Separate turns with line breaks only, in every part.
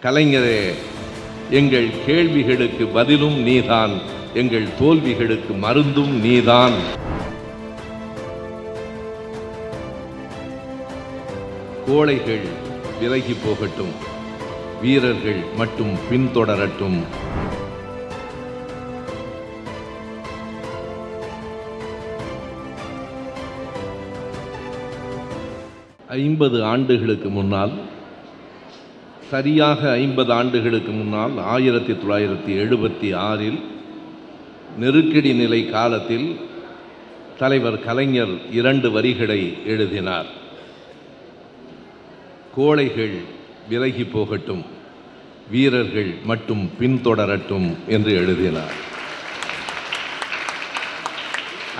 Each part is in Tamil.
கலைஞரே, எங்கள் கேள்விகளுக்கு பதிலும் நீதான், எங்கள் தோல்விகளுக்கு மருந்தும் நீதான். கோழைகள் விலகி போகட்டும், வீரர்கள் மட்டும் பின்தொடரட்டும். ஐம்பது ஆண்டுகளுக்கு முன்னால், சரியாக 50 ஆண்டுகளுக்கு முன்னால் 1976 நெருக்கடி நிலை காலத்தில் தலைவர் கலைஞர் 2 வரிகளை எழுதினார். கோழைகள் விலகி போகட்டும், வீரர்கள் மட்டும் பின்தொடரட்டும் என்று எழுதினார்.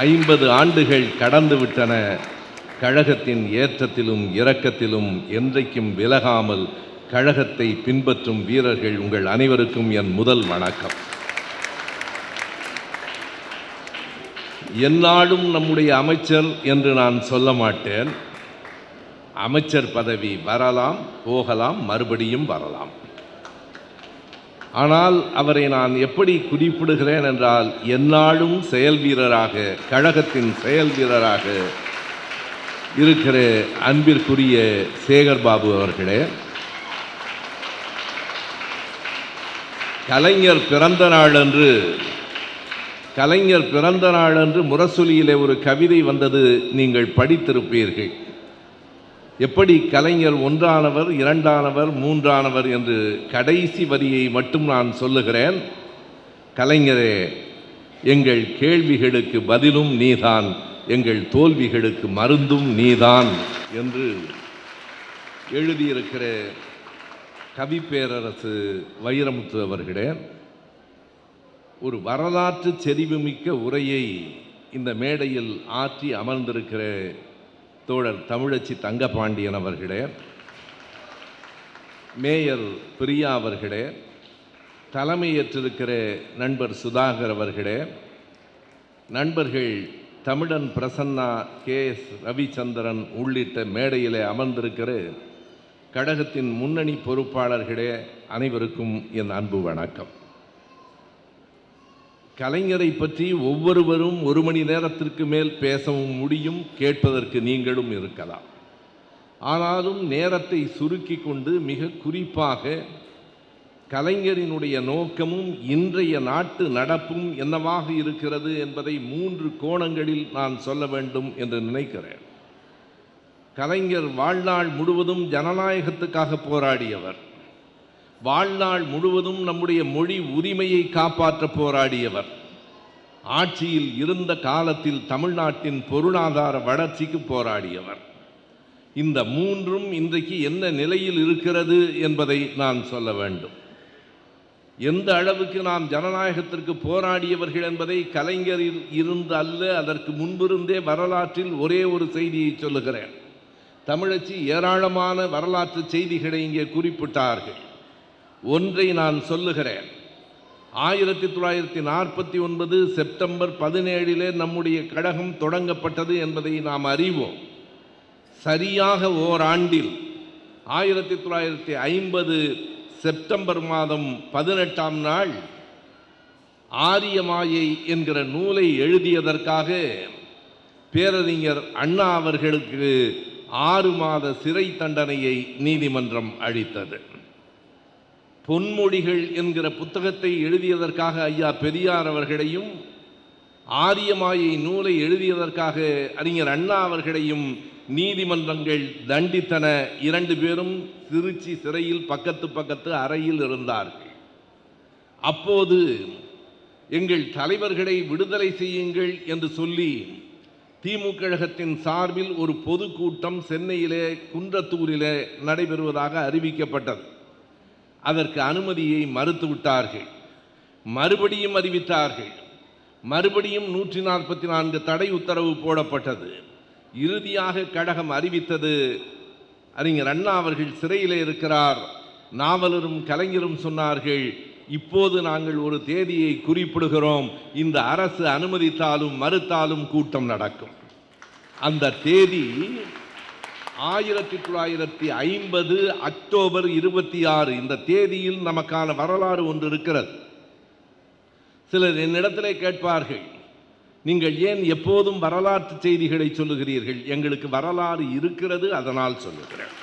50 ஆண்டுகள் கடந்துவிட்டன. கழகத்தின் ஏற்றத்திலும் இரக்கத்திலும் என்றைக்கும் விலகாமல் கழகத்தை பின்பற்றும் வீரர்கள் உங்கள் அனைவருக்கும் என் முதல் வணக்கம். எந்நாளும் நம்முடைய அமைச்சர் என்று நான் சொல்ல மாட்டேன். அமைச்சர் பதவி வரலாம், போகலாம், மறுபடியும் வரலாம். ஆனால் அவரை நான் எப்படி குறிப்பிடுகிறேன் என்றால், எந்நாளும் செயல் வீரராக, கழகத்தின் செயல் வீரராக இருக்கிற அன்பிற்குரிய சேகர் பாபு அவர்களே, கலைஞர் பிறந்த நாளன்று முரசொலியிலே ஒரு கவிதை வந்தது, நீங்கள் படித்திருப்பீர்கள். எப்படி கலைஞர் 1ஆனவர், 2ஆனவர், 3ஆனவர் என்று கடைசி வரியை மட்டும் நான் சொல்லுகிறேன். கலைஞரே, எங்கள் கேள்விகளுக்கு பதிலும் நீதான், எங்கள் தோல்விகளுக்கு மருந்தும் நீதான் என்று எழுதியிருக்கிற கவி பேரரசு வைரமுத்து அவர்களே, ஒரு வரலாற்று செறிவுமிக்க உரையை இந்த மேடையில் ஆற்றி அமர்ந்திருக்கிற தோழர் தமிழச்சி தங்கபாண்டியன் அவர்களே, மேயர் பிரியா அவர்களே, தலைமையேற்றிருக்கிற நண்பர் சுதாகர் அவர்களே, நண்பர்கள் தமிழன் பிரசன்னா, KS ரவிச்சந்திரன் உள்ளிட்ட மேடையிலே அமர்ந்திருக்கிற கழகத்தின் முன்னணி பொறுப்பாளர்களே, அனைவருக்கும் என் அன்பு வணக்கம். கலைஞரை பற்றி ஒவ்வொருவரும் 1 மணி நேரத்திற்கு மேல் பேசவும் முடியும், கேட்பதற்கு நீங்களும் இருக்கலாம். ஆனாலும் நேரத்தை சுருக்கி கொண்டு மிக குறிப்பாக கலைஞரினுடைய நோக்கமும் இன்றைய நாட்டு நடப்பும் என்னவாக இருக்கிறது என்பதை 3 கோணங்களில் நான் சொல்ல வேண்டும் என்று நினைக்கிறேன். கலைஞர் வாழ்நாள் முழுவதும் ஜனநாயகத்துக்காக போராடியவர். வாழ்நாள் முழுவதும் நம்முடைய மொழி உரிமையை காப்பாற்ற போராடியவர். ஆட்சியில் இருந்த காலத்தில் தமிழ்நாட்டின் பொருளாதார வளர்ச்சிக்கு போராடியவர். இந்த 3ம் இன்றைக்கு என்ன நிலையில் இருக்கிறது என்பதை நான் சொல்ல வேண்டும். எந்த அளவுக்கு நாம் ஜனநாயகத்திற்கு போராடியவர்கள் என்பதை கலைஞரில் இருந்து அல்ல, அதற்கு முன்பிருந்தே வரலாற்றில் ஒரே ஒரு செய்தியை சொல்லுகிறேன். தமிழச்சி ஏராளமான வரலாற்று செய்திகளை இங்கே குறிப்பிட்டார்கள். ஒன்றை நான் சொல்லுகிறேன். 1949 செப்டம்பர் 17 நம்முடைய கழகம் தொடங்கப்பட்டது என்பதை நாம் அறிவோம். சரியாக ஓராண்டில் 1950 செப்டம்பர் மாதம் 18ஆம் நாள் ஆரியமாயை என்கிற நூலை எழுதியதற்காக பேரறிஞர் அண்ணா அவர்களுக்கு 6 மாத சிறை தண்டனையை நீதிமன்றம் அளித்தது. பொன்மொழிகள் என்கிற புத்தகத்தை எழுதியதற்காக ஐயா பெரியார் அவர்களையும், ஆரியமாயை நூலை எழுதியதற்காக அறிஞர் அண்ணா அவர்களையும் நீதிமன்றங்கள் தண்டித்தன. 2 பேரும் திருச்சி சிறையில் பக்கத்து அறையில் இருந்தார்கள். அப்போது எங்கள் தலைவர்களை விடுதலை செய்யுங்கள் என்று சொல்லி திமுக கழகத்தின் சார்பில் ஒரு பொதுக்கூட்டம் சென்னையிலே குன்றத்தூரிலே நடைபெறுவதாக அறிவிக்கப்பட்டது. அதற்கு அனுமதியை மறுத்துவிட்டார்கள். மறுபடியும் அறிவித்தார்கள். மறுபடியும் 144 தடை உத்தரவு போடப்பட்டது. இறுதியாக கழகம் அறிவித்தது, அறிஞர் அண்ணா அவர்கள் சிறையிலே இருக்கிறார். நாவலரும் கலைஞரும் சொன்னார்கள், இப்போது நாங்கள் ஒரு தேதியை குறிப்பிடுகிறோம், இந்த அரசு அனுமதித்தாலும் மறுத்தாலும் கூட்டம் நடக்கும். அந்த தேதி 1950 அக்டோபர் 26 இந்த தேதியில் நமக்கான வரலாறு ஒன்று இருக்கிறது. சிலர் என்னிடத்திலே கேட்பார்கள், நீங்கள் ஏன் எப்போதும் வரலாற்று செய்திகளை சொல்லுகிறீர்கள்? எங்களுக்கு வரலாறு இருக்கிறது, அதனால் சொல்லுகிறேன்.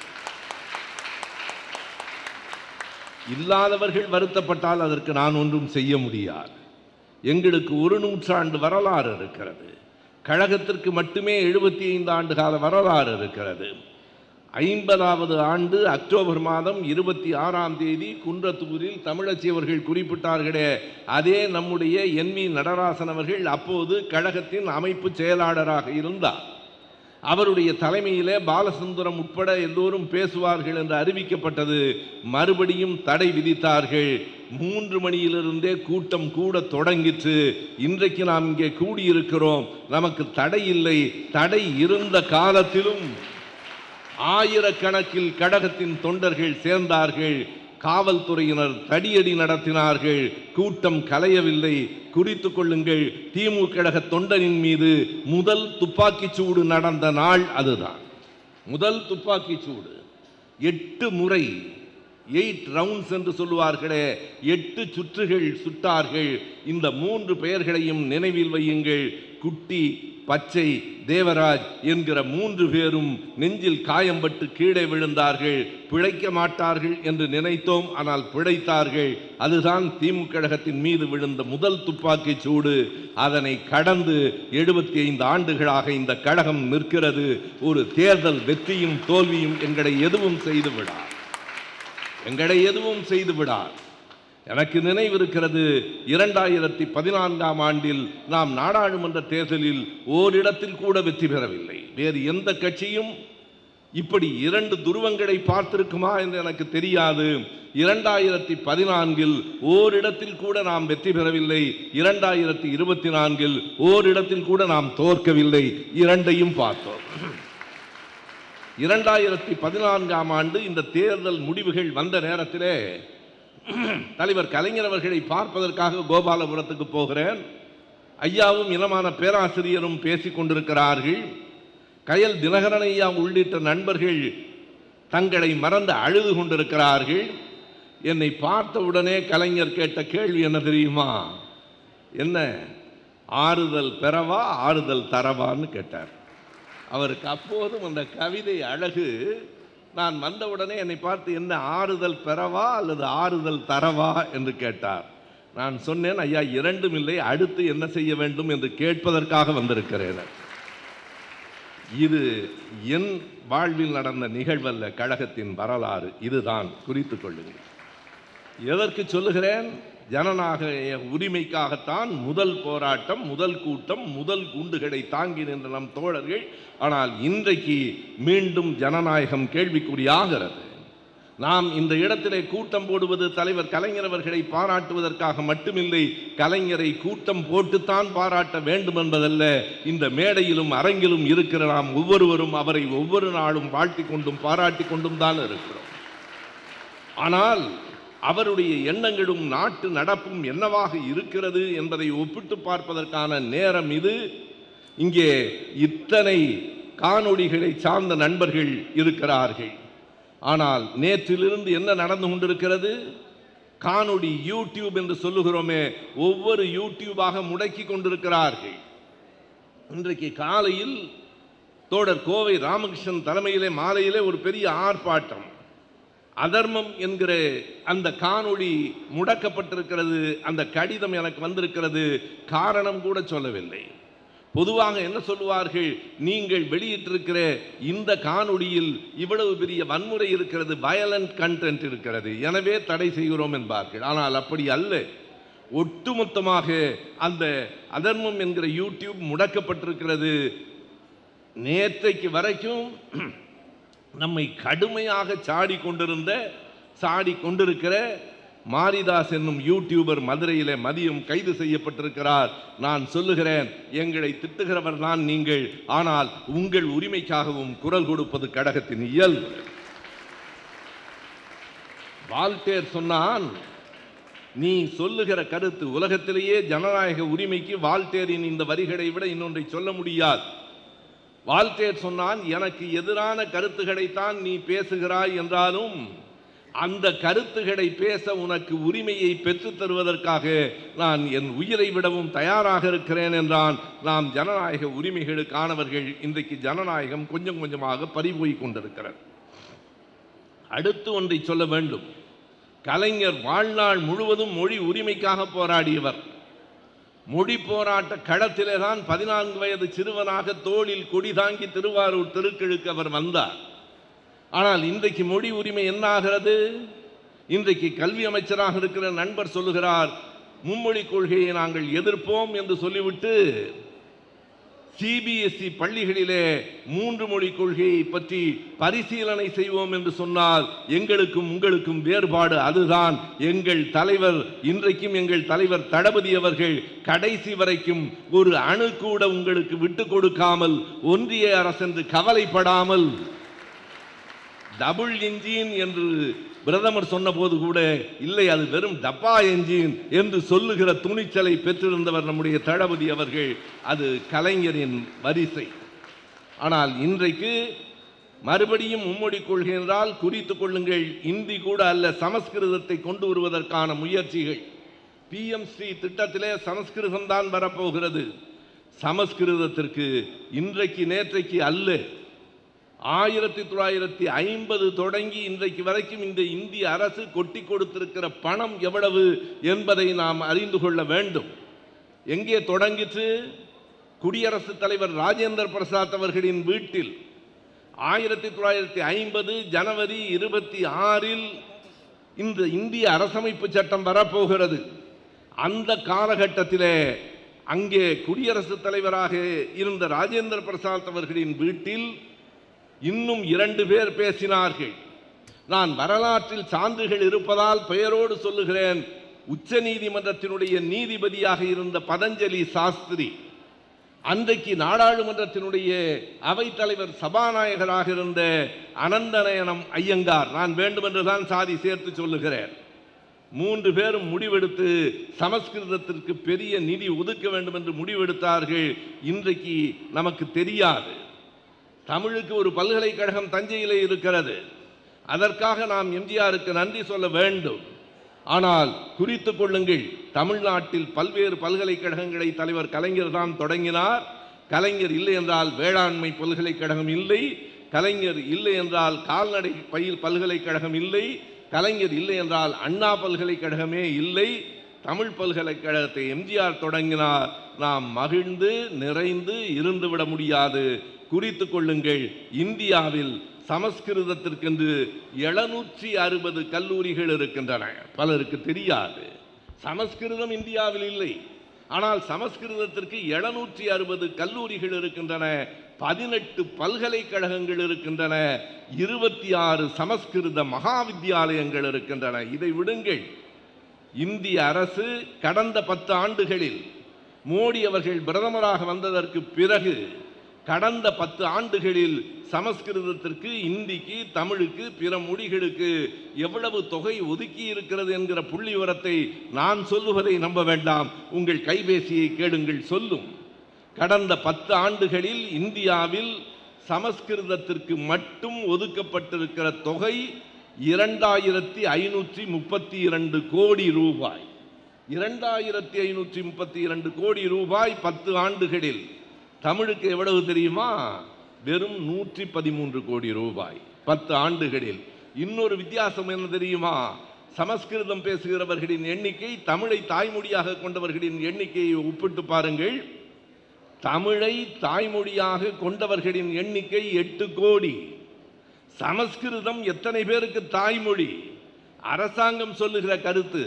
இல்லாதவர்கள் வருத்தப்பட்டால் அதற்கு நான் ஒன்றும் செய்ய முடியாது. எங்களுக்கு 1 நூற்றாண்டு வரலாறு இருக்கிறது. கழகத்திற்கு மட்டுமே 75 ஆண்டு கால வரலாறு இருக்கிறது. 50வது ஆண்டு அக்டோபர் மாதம் 26ஆம் தேதி குன்றத்தூரில் தமிழச்சி அவர்கள் குறிப்பிட்டார்களே, அதே நம்முடைய NV நடராசன் அவர்கள் அப்போது கழகத்தின் அமைப்பு செயலாளராக இருந்தார். அவருடைய தலைமையிலே பாலசுந்தரம் உட்பட எல்லோரும் பேசுவார்கள் என்று அறிவிக்கப்பட்டது. மறுபடியும் தடை விதித்தார்கள். 3 மணியிலிருந்தே கூட்டம் கூட தொடங்கிற்று. இன்றைக்கு நாம் இங்கே கூடியிருக்கிறோம், நமக்கு தடை இல்லை. தடை இருந்த காலத்திலும் ஆயிரக்கணக்கில் கழகத்தின் தொண்டர்கள் சேர்ந்தார்கள். காவல்துறையினர் தடியடி நடத்தினார்கள். கூட்டம் கலையவில்லை. குறித்து கொள்ளுங்கள், திமுக கழக தொண்டனின் மீது முதல் துப்பாக்கிச் சூடு நடந்த நாள் அதுதான். முதல் துப்பாக்கிச் சூடு 8 முறை, 8 ரவுண்ட்ஸ் என்று சொல்லுவார்களே, 8 சுற்றுகள் சுட்டார்கள். இந்த 3 பெயர்களையும் நினைவில் வையுங்கள். குட்டி, பச்சை, தேவராஜ் என்கிற 3 பேரும் நெஞ்சில் காயம்பட்டு கீழே விழுந்தார்கள். பிழைக்க மாட்டார்கள் என்று நினைத்தோம், ஆனால் பிழைத்தார்கள். அதுதான் திமுக கழகத்தின் மீது விழுந்த முதல் துப்பாக்கி சூடு. அதனை கடந்து 75 ஆண்டுகளாக இந்த கழகம் நிற்கிறது. ஒரு தேர்தல் வெற்றியும் தோல்வியும் எங்களை எதுவும் செய்து விடார். எனக்கு நினைவிருக்கிறது, 2014ஆம் ஆண்டில் நாம் நாடாளுமன்ற தேர்தலில் ஓரிடத்தில் கூட வெற்றி பெறவில்லை. வேறு எந்த கட்சியும் இப்படி 2 துருவங்களை பார்த்திருக்குமா என்று எனக்கு தெரியாது. 2014இல் ஓரிடத்தில் கூட நாம் வெற்றி பெறவில்லை. 2024இல் ஓரிடத்தில் கூட நாம் தோற்கவில்லை. 2ஐயும் பார்த்தோம். 2014ஆம் ஆண்டு இந்த தேர்தல் முடிவுகள் வந்த நேரத்திலே தலைவர் கலைஞர் அவர்களை பார்ப்பதற்காக கோபாலபுரத்துக்கு போகிறேன். ஐயாவும் இனமான பேராசிரியரும் பேசிக் கொண்டிருக்கிறார்கள். கயல் தினகரன் ஐயா உள்ளிட்ட நண்பர்கள் தங்களை மறந்து அழுது கொண்டிருக்கிறார்கள். என்னை பார்த்தவுடனே கலைஞர் கேட்ட கேள்வி என்ன தெரியுமா? என்ன, ஆறுதல் பெறவா ஆறுதல் தரவான்னு கேட்டார். அவருக்கு அப்போதும் அந்த கவிதை அழகு. நான் வந்தவுடனே என்னை பார்த்து, என்ன ஆறுதல் பெறவா அல்லது ஆறுதல் தரவா என்று கேட்டார். நான் சொன்னேன், ஐயா 2ம் இல்லை, அடுத்து என்ன செய்ய வேண்டும் என்று கேட்பதற்காக வந்திருக்கிறேன். இது என் வாழ்வில் நடந்த நிகழ்வல்ல, கழகத்தின் வரலாறு. இதுதான், குறித்துக் கொள்ளுங்கள். எதற்கு சொல்லுகிறேன்? ஜனநாயக உரிமைக்காகத்தான் முதல் போராட்டம், முதல் கூட்டம், முதல் குண்டுகளை தாங்கி நின்ற நம் தோழர்கள். ஆனால் இன்றைக்கு மீண்டும் ஜனநாயகம் கேள்விக்குறியாகிறது. நாம் இந்த இடத்திலே கூட்டம் போடுவது தலைவர் கலைஞர் அவர்களை பாராட்டுவதற்காக மட்டுமில்லை, கலைஞரை கூட்டம் போட்டுத்தான் பாராட்ட வேண்டும் என்பதல்ல. இந்த மேடையிலும் அரங்கிலும் இருக்கிற நாம் ஒவ்வொருவரும் அவரை ஒவ்வொரு நாளும் வாழ்த்தி கொண்டும் பாராட்டி கொண்டும் தான் இருக்கிறோம். ஆனால் அவருடைய எண்ணங்களும் நாட்டு நடப்பும் என்னவாக இருக்கிறது என்பதை ஒப்பிட்டு பார்ப்பதற்கான நேரம் இது. இங்கே இத்தனை காணொளிகளை சார்ந்த நண்பர்கள் இருக்கிறார்கள். ஆனால் நேற்றிலிருந்து என்ன நடந்து கொண்டிருக்கிறது? காணொளி யூடியூப் என்று சொல்லுகிறோமே, ஒவ்வொரு யூடியூபாக முடக்கி கொண்டிருக்கிறார்கள். இன்றைக்கு காலையில் தோழர் கோவை ராமகிருஷ்ணன் தலைமையிலே மாலையிலே ஒரு பெரிய ஆர்ப்பாட்டம். அதர்மம் என்கிற அந்த காணொளி முடக்கப்பட்டிருக்கிறது. அந்த கடிதம் எனக்கு வந்திருக்கிறது. காரணம் கூட சொல்லவில்லை. பொதுவாக என்ன சொல்லுவார்கள்? நீங்கள் வெளியிட்டிருக்கிற இந்த காணொளியில் இவ்வளவு பெரிய வன்முறை இருக்கிறது, வயலண்ட் கண்டென்ட் இருக்கிறது, எனவே தடை செய்கிறோம் என்பார்கள். ஆனால் அப்படி அல்ல. ஒட்டுமொத்தமாக அந்த அதர்மம் என்கிற யூடியூப் முடக்கப்பட்டிருக்கிறது. நேற்றைக்கு வரைக்கும் நம்மை கடுமையாக சாடி கொண்டிருக்கிற மாரிதாஸ் என்னும் யூடியூபர் மதுரையிலே மதியம் கைது செய்யப்பட்டிருக்கிறார். நான் சொல்லுகிறேன், எங்களை திட்டுகிறவர் தான் நீங்கள், ஆனால் உங்கள் உரிமைக்காகவும் குரல் கொடுப்பது கழகத்தின் இயல்பு. வால்டேர் சொன்னான், நீ சொல்லுகிற கருத்து உலகத்திலேயே ஜனநாயக உரிமைக்கு வால்டேரின் இந்த வரிகளை விட இன்னொன்றை சொல்ல முடியாது. வால்டேர் சொன்னான், எனக்கு எதிரான கருத்துக்களைத்தான் நீ பேசுகிறாய் என்றாலும் அந்த கருத்துக்களை பேச உனக்கு உரிமையை பெற்றுத் தருவதற்காக நான் என் உயிரை விடவும் தயாராக இருக்கிறேன் என்றான். நாம் ஜனநாயக உரிமைகளுக்கானவர்கள். இன்றைக்கு ஜனநாயகம் கொஞ்சம் கொஞ்சமாக பறிபோய் கொண்டிருக்கிறது. அடுத்து ஒன்றை சொல்ல வேண்டும். கலைஞர் வாழ்நாள் முழுவதும் மொழி உரிமைக்காக போராடியவர். மொழி போராட்ட களத்திலே தான் 14 வயது சிறுவனாக தோளில் கொடி தாங்கி திருவாரூர் தெருக்களுக்கு அவர் வந்தார். ஆனால் இன்றைக்கு மொழி உரிமை என்ன ஆகிறது? இன்றைக்கு கல்வி அமைச்சராக இருக்கிற நண்பர் சொல்லுகிறார், மும்மொழி கொள்கையை நாங்கள் எதிர்ப்போம் என்று சொல்லிவிட்டு சிபிஎஸ்இ பள்ளிகளிலே 3 மொழி கொள்கையை பற்றி பரிசீலனை செய்வோம் என்று சொன்னால் எங்களுக்கும் உங்களுக்கும் வேறுபாடு அதுதான். எங்கள் தலைவர், இன்றைக்கும் எங்கள் தலைவர் தளபதி அவர்கள் கடைசி வரைக்கும் ஒரு அணு கூட உங்களுக்கு விட்டு கொடுக்காமல், ஒன்றிய அரசென்று கவலைப்படாமல், டபுள் என்ஜின் என்று பிரதமர் சொன்னபோது கூட இல்லை, அது வெறும் டப்பா என்ஜின் என்று சொல்லுகிற துணிச்சலை பெற்றிருந்தவர் நம்முடைய தளபதி அவர்கள். அது கலைஞரின் வரிசை. ஆனால் இன்றைக்கு மறுபடியும் மும்மொழி கொள்கை என்றால் குறித்துக் கொள்ளுங்கள், இந்தி கூட அல்ல, சமஸ்கிருதத்தை கொண்டு வருவதற்கான முயற்சிகள். PMC திட்டத்திலே சமஸ்கிருதம் தான் வரப்போகிறது. சமஸ்கிருதத்திற்கு இன்றைக்கு நேற்றைக்கு அல்ல, 1950 தொடங்கி இன்றைக்கு வரைக்கும் இந்த இந்திய அரசு கொட்டி கொடுத்திருக்கிற பணம் எவ்வளவு என்பதை நாம் அறிந்து கொள்ள வேண்டும். எங்கே தொடங்கிற்று? குடியரசுத் தலைவர் ராஜேந்திர பிரசாத் அவர்களின் வீட்டில் 1950 ஜனவரி 26 இந்த இந்திய அரசமைப்பு சட்டம் வரப்போகிறது. அந்த காலகட்டத்திலே அங்கே குடியரசுத் தலைவராக இருந்த ராஜேந்திர பிரசாத் அவர்களின் வீட்டில் இன்னும் 2 பேர் பேசினார்கள். நான் வரலாற்றில் சான்றுகள் இருப்பதால் பெயரோடு சொல்லுகிறேன். உச்ச நீதிமன்றத்தினுடைய நீதிபதியாக இருந்த பதஞ்சலி சாஸ்திரி, அன்றைக்கு நாடாளுமன்றத்தினுடைய அவைத்தலைவர் சபாநாயகராக இருந்த அனந்தநயனம் ஐயங்கார், நான் வேண்டுமென்றுதான் சாதி சேர்த்து சொல்லுகிறேன், 3 பேரும் முடிவெடுத்து சமஸ்கிருதத்திற்கு பெரிய நிதி ஒதுக்க வேண்டும் என்று முடிவெடுத்தார்கள். இன்றைக்கு நமக்கு தெரியாது. தமிழுக்கு ஒரு பல்கலைக்கழகம் தஞ்சையிலே இருக்கிறது. அதற்காக நாம் எம்ஜிஆருக்கு நன்றி சொல்ல வேண்டும். ஆனால் குறித்துக் கொள்ளுங்கள், தமிழ்நாட்டில் பல்வேறு பல்கலைக்கழகங்களை தலைவர் கலைஞர் தான் தொடங்கினார். கலைஞர் இல்லை என்றால் வேளாண்மை பல்கலைக்கழகம் இல்லை, கலைஞர் இல்லை என்றால் கால்நடை பயில் பல்கலைக்கழகம் இல்லை, கலைஞர் இல்லை என்றால் அண்ணா பல்கலைக்கழகமே இல்லை. தமிழ் பல்கலைக்கழகத்தை எம்ஜிஆர் தொடங்கினார். நாம் மகிழ்ந்து நிறைந்து இருந்துவிட முடியாது. குறித்துக் கொள்ளுங்கள், இந்தியாவில் சமஸ்கிருதத்திற்கென்று 760 கல்லூரிகள் இருக்கின்றன. பலருக்கு தெரியாது. சமஸ்கிருதம் இந்தியாவில் இல்லை, ஆனால் சமஸ்கிருதத்திற்கு 760 கல்லூரிகள் இருக்கின்றன, 18 பல்கலைக்கழகங்கள் இருக்கின்றன, 26 சமஸ்கிருத மகா வித்தியாலயங்கள் இருக்கின்றன. இதை விடுங்கள். இந்திய அரசு கடந்த 10 ஆண்டுகளில் மோடி அவர்கள் பிரதமராக வந்ததற்கு பிறகு கடந்த 10 ஆண்டுகளில் சமஸ்கிருதத்திற்கு, இந்திக்கு, தமிழுக்கு, பிற மொழிகளுக்கு எவ்வளவு தொகை ஒதுக்கி இருக்கிறது என்கிற புள்ளி விவரத்தை நான் சொல்லுவதை நம்ப வேண்டாம். உங்கள் கைபேசியை கேளுங்கள், சொல்லும். கடந்த 10 ஆண்டுகளில் இந்தியாவில் சமஸ்கிருதத்திற்கு மட்டும் ஒதுக்கப்பட்டிருக்கிற தொகை 2532 கோடி ரூபாய். 2532 கோடி ரூபாய் 10 ஆண்டுகளில். தமிழுக்கு எவ்வளவு தெரியுமா? வெறும் 113 கோடி ரூபாய் 10 ஆண்டுகளில். இன்னொரு வித்தியாசம் என்ன தெரியுமா? சமஸ்கிருதம் பேசுகிறவர்களின் எண்ணிக்கை தமிழை தாய்மொழியாக கொண்டவர்களின் எண்ணிக்கையை ஒப்பிட்டு பாருங்கள். தமிழை தாய்மொழியாக கொண்டவர்களின் எண்ணிக்கை 8 கோடி. சமஸ்கிருதம் எத்தனை பேருக்கு தாய்மொழி? அரசாங்கம் சொல்லுகிற கருத்து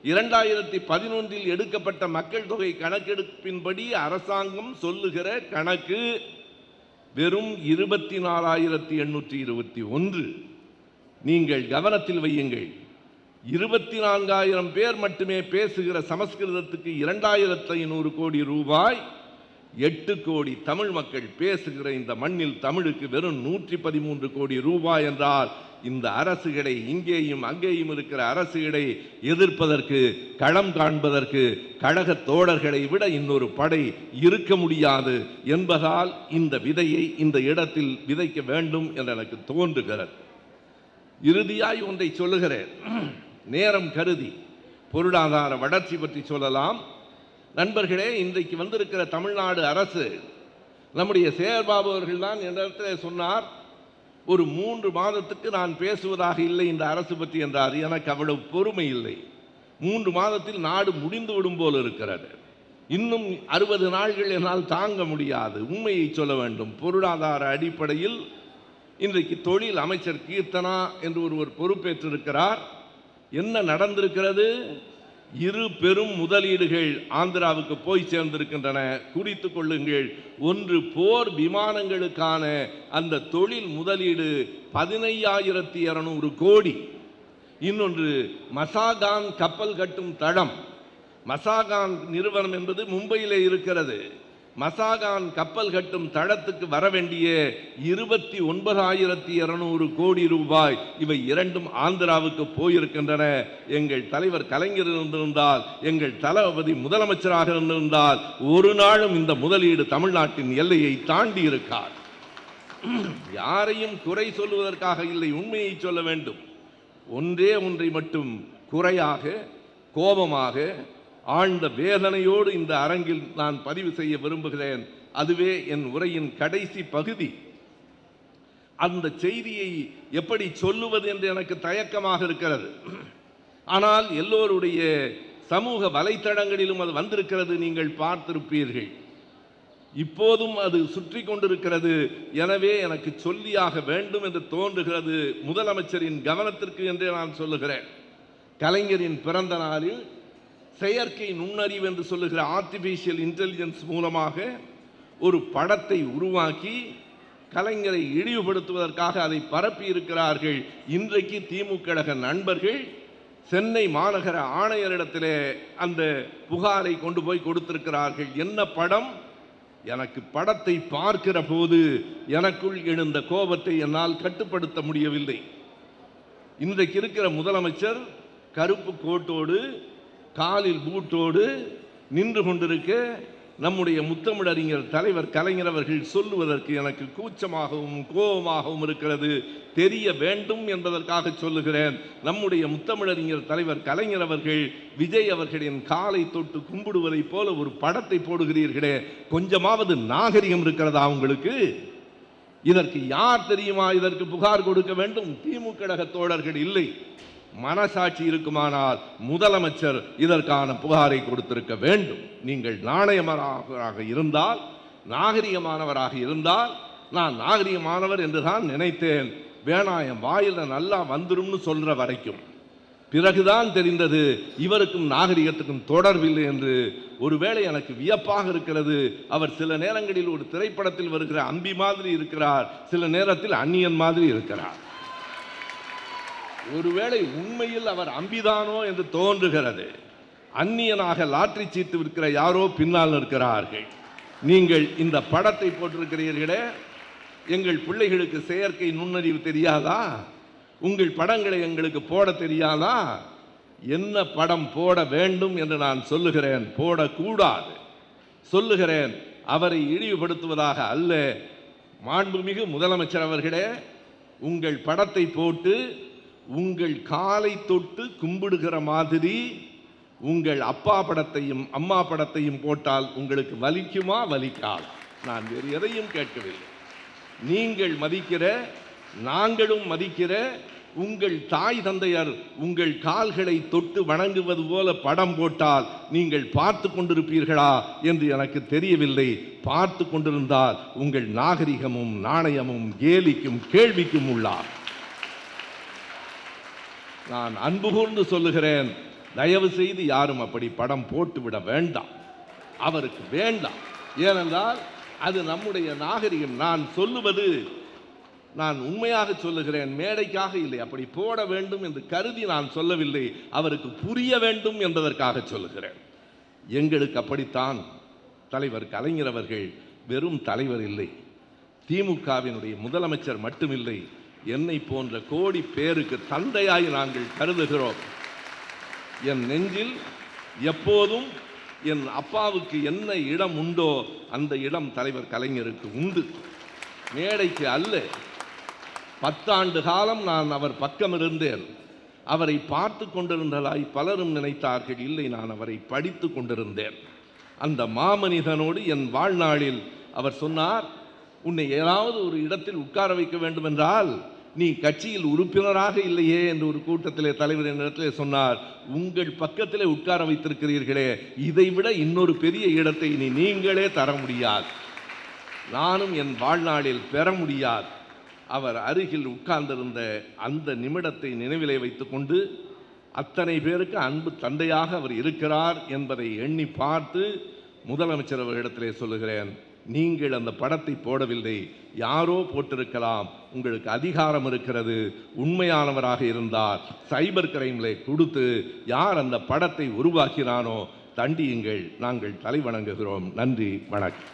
2011 எடுக்கப்பட்ட மக்கள் தொகை கணக்கெடுப்பின்படி அரசாங்கம் சொல்லுகிற கணக்கு வெறும் 24,821. நீங்கள் கவனத்தில் வையுங்கள். 24,000 பேர் மட்டுமே பேசுகிற சமஸ்கிருதத்துக்கு 2,500 கோடி ரூபாய், 8 கோடி தமிழ் மக்கள் பேசுகிற இந்த மண்ணில் தமிழுக்கு வெறும் 113 கோடி ரூபாய் என்றால் இந்த அரசுகளை, இங்கேயும் அங்கேயும் இருக்கிற அரசுகளை எதிர்ப்பதற்கு, களம் காண்பதற்கு கழக தோழர்களை விட இன்னொரு படை இருக்க முடியாது என்பதால் இந்த விதையை இந்த இடத்தில் விதைக்க வேண்டும் என்று எனக்கு தோன்றுகிறது. இறுதியாய் ஒன்றை சொல்லுகிறேன், நேரம் கருதி. பொருளாதார வளர்ச்சி பற்றி சொல்லலாம். நண்பர்களே, இன்றைக்கு வந்திருக்கிற தமிழ்நாடு அரசு, நம்முடைய சேகர்பாபு அவர்கள் தான் என்னிடத்தில் சொன்னார், ஒரு 3 மாதத்துக்கு நான் பேசுவதாக இல்லை இந்த அரசு பற்றி என்றார். எனக்கு அவ்வளவு பொறுமை இல்லை. 3 மாதத்தில் நாடு முடிந்து விடும் போல் இருக்கிறது. இன்னும் 60 நாட்கள் என்னால் தாங்க முடியாது. உண்மையை சொல்ல வேண்டும். பொருளாதார அடிப்படையில் இன்றைக்கு தொழில் அமைச்சர் கீர்த்தனா என்று ஒருவர் பொறுப்பேற்றிருக்கிறார். என்ன நடந்திருக்கிறது? 2 பெரும் முதலீடுகள் ஆந்திராவுக்கு போய் சேர்ந்திருக்கின்றன. குறித்துக் கொள்ளுங்கள். ஒன்று, போர் விமானங்களுக்கான அந்த தொழில் முதலீடு 15,200 கோடி. இன்னொன்று, மசாகான் கப்பல் கட்டும் தளம். மசாகான் நிறுவனம் என்பது மும்பையிலே இருக்கிறது. மசாகான் கப்பல் கட்டும் தளத்துக்கு வர வேண்டிய 29,200 கோடி ரூபாய், இவை இரண்டும் ஆந்திராவுக்கு போயிருக்கின்றன. எங்கள் தலைவர் கலைஞர் இருந்திருந்தால், எங்கள் தளபதி முதலமைச்சராக இருந்திருந்தால், ஒரு நாளும் இந்த முதலீடு தமிழ்நாட்டின் எல்லையை தாண்டி இருக்கார். யாரையும் குறை சொல்வதற்காக இல்லை, உண்மையை சொல்ல வேண்டும். ஒன்றே ஒன்றை மட்டும் குறையாக, கோபமாக, ஆழ்ந்த வேதனையோடு இந்த அரங்கில் நான் பதிவு செய்ய விரும்புகிறேன். அதுவே என் உரையின் கடைசி பகுதி. அந்த செய்தியை எப்படி சொல்லுவது என்று எனக்கு தயக்கமாக இருக்கிறது. ஆனால் எல்லோருடைய சமூக வலைத்தளங்களிலும் அது வந்திருக்கிறது, நீங்கள் பார்த்திருப்பீர்கள். இப்போதும் அது சுற்றி கொண்டிருக்கிறது. எனவே எனக்கு சொல்லியாக வேண்டும் என்று தோன்றுகிறது. முதலமைச்சரின் கவனத்திற்கு என்றே நான் சொல்லுகிறேன். கலைஞரின் பிறந்த நாளில் செயற்கை நுண்ணறிவு என்று சொல்லுகிற ஆர்டிஃபிஷியல் இன்டெலிஜென்ஸ் மூலமாக ஒரு படத்தை உருவாக்கி கலைஞரை இழிவுபடுத்துவதற்காக அதை பரப்பி இருக்கிறார்கள். இன்றைக்கு திமுக கழக நண்பர்கள் சென்னை மாநகர ஆணையரிடத்திலே அந்த புகாரை கொண்டு போய் கொடுத்திருக்கிறார்கள். என்ன படம்? எனக்கு படத்தை பார்க்கிற போது எனக்குள் எழுந்த கோபத்தை என்னால் கட்டுப்படுத்த முடியவில்லை. இன்றைக்கு இருக்கிற முதலமைச்சர் கருப்பு கோட்டோடு, காலில் பூட்டோடு நின்று கொண்டிருக்க நம்முடைய முத்தமிழறிஞர் தலைவர் கலைஞர் அவர்கள் சொல்லுவதற்கு எனக்கு கூச்சமாகவும் கோபமாகவும் இருக்கிறது. தெரிய வேண்டும் என்பதற்காக சொல்லுகிறேன். நம்முடைய முத்தமிழறிஞர் தலைவர் கலைஞர் அவர்கள் விஜய் அவர்களின் காலை தொட்டு கும்பிடுவதைப் போல ஒரு படத்தை போடுகிறீர்களே, கொஞ்சமாவது நாகரிகம் இருக்கிறதா உங்களுக்கு? இதற்கு யார் தெரியுமா இதற்கு புகார் கொடுக்க வேண்டும்? திமுக கழக தோழர்கள் இல்லை. மனசாட்சி இருக்குமானால் முதலமைச்சர் இதற்கான புகாரை கொடுத்திருக்க வேண்டும். நீங்கள் நாணயமானவராக இருந்தால், நாகரிகமானவராக இருந்தால், நான் நாகரிகமானவர் என்றுதான் நினைத்தேன். வேணாயம் வாயில நல்லா வந்துரும்னு சொல்ற வரைக்கும் பிறகுதான் தெரிந்தது இவருக்கும் நாகரிகத்துக்கும் தொடர்பில்லை என்று. ஒருவேளை எனக்கு வியப்பாக இருக்கிறது. அவர் சில நேரங்களில் ஒரு திரைப்படத்தில் வருகிற அம்பி மாதிரி இருக்கிறார், சில நேரத்தில் அந்நியன் மாதிரி இருக்கிறார். ஒருவேளை உண்மையில் அவர் அம்பிதானோ என்று தோன்றுகிறது. அந்நியனாக லாட்டரி சீட்டு விற்கிற யாரோ பின்னால் இருக்கிறார்கள். நீங்கள் இந்த படத்தை போட்டிருக்கிறீர்களே, எங்கள் பிள்ளைகளுக்கு செயற்கை நுண்ணறிவு தெரியாதா? உங்கள் படங்களை எங்களுக்கு போட தெரியாதா? என்ன படம் போட வேண்டும் என்று நான் சொல்லுகிறேன், போடக்கூடாது சொல்லுகிறேன். அவரை இழிவுபடுத்துவதாக அல்ல. மாண்புமிகு முதலமைச்சர் அவர்களே, உங்கள் படத்தை போட்டு உங்கள் காலை தொட்டு கும்பிடுகிற மாதிரி உங்கள் அப்பா படத்தையும் அம்மா படத்தையும் போட்டால் உங்களுக்கு வலிக்குமா? வலிக்காது. நான் வேறு எதையும் கேட்கவில்லை. நீங்கள் மதிக்கிற, நாங்களும் மதிக்கிற உங்கள் தாய் தந்தையர் உங்கள் கால்களை தொட்டு வணங்குவது போல படம் போட்டால் நீங்கள் பார்த்து கொண்டிருப்பீர்களா என்று எனக்கு தெரியவில்லை. பார்த்து கொண்டிருந்தால் உங்கள் நாகரிகமும் நாணயமும் கேலிக்கும் கேள்விக்கும் உள்ளார். நான் அன்பு கூர்ந்து சொல்லுகிறேன், தயவு செய்து யாரும் அப்படி படம் போட்டுவிட வேண்டாம். அவருக்கு வேண்டாம். ஏனென்றால் அது நம்முடைய நாகரிகம். நான் சொல்லுவது, நான் உண்மையாக சொல்லுகிறேன், மேடைக்காக இல்லை. அப்படி போட வேண்டும் என்று கருதி நான் சொல்லவில்லை, அவருக்கு புரிய வேண்டும் என்பதற்காக சொல்லுகிறேன். எங்களுக்கு அப்படித்தான் தலைவர் கலைஞர் அவர்கள் வெறும் தலைவர் இல்லை, திமுகவினுடைய முதலமைச்சர் மட்டுமில்லை, என்னை போன்ற கோடி பேருக்கு தந்தையாய் நாங்கள் கருதுகிறோம். என் நெஞ்சில் எப்போதும் என் அப்பாவுக்கு என்ன இடம் உண்டோ அந்த இடம் தலைவர் கலைஞருக்கு உண்டு. மேடைக்கு அல்ல, 10 ஆண்டு காலம் நான் அவர் பக்கம் இருந்தேன். அவரை பார்த்து கொண்டிருந்ததாய் பலரும் நினைத்தார்கள். இல்லை, நான் அவரை படித்து கொண்டிருந்தேன். அந்த மாமனிதனோடு என் வாழ்நாளில் அவர் சொன்னார், உன்னை ஏதாவது ஒரு இடத்தில் உட்கார வைக்க வேண்டும் என்றால் நீ கட்சியில் உறுப்பினராக இல்லையே என்று ஒரு கூட்டத்திலே தலைவர் என்னிடத்திலே சொன்னார். உங்கள் பக்கத்திலே உட்கார வைத்திருக்கிறீர்களே, இதைவிட இன்னொரு பெரிய இடத்தை நீங்களே தர முடியாது, நானும் என் வாழ்நாளில் பெற முடியாது. அவர் அருகில் உட்கார்ந்திருந்த அந்த நிமிடத்தை நினைவிலே வைத்துக்கொண்டு அத்தனை பேருக்கு அன்பு தந்தையாக அவர் இருக்கிறார் என்பதை எண்ணி பார்த்து முதலமைச்சர் அவர்களிடத்திலே சொல்லுகிறேன், நீங்கள் அந்த படத்தை போடவில்லை, யாரோ போட்டிருக்கலாம், உங்களுக்கு அதிகாரம் இருக்கிறது. உண்மையானவராக இருந்தால் சைபர் கிரைமிலே கொடுத்து யார் அந்த படத்தை உருவாக்கினானோ தண்டியுங்கள், நாங்கள் தலை வணங்குகிறோம். நன்றி, வணக்கம்.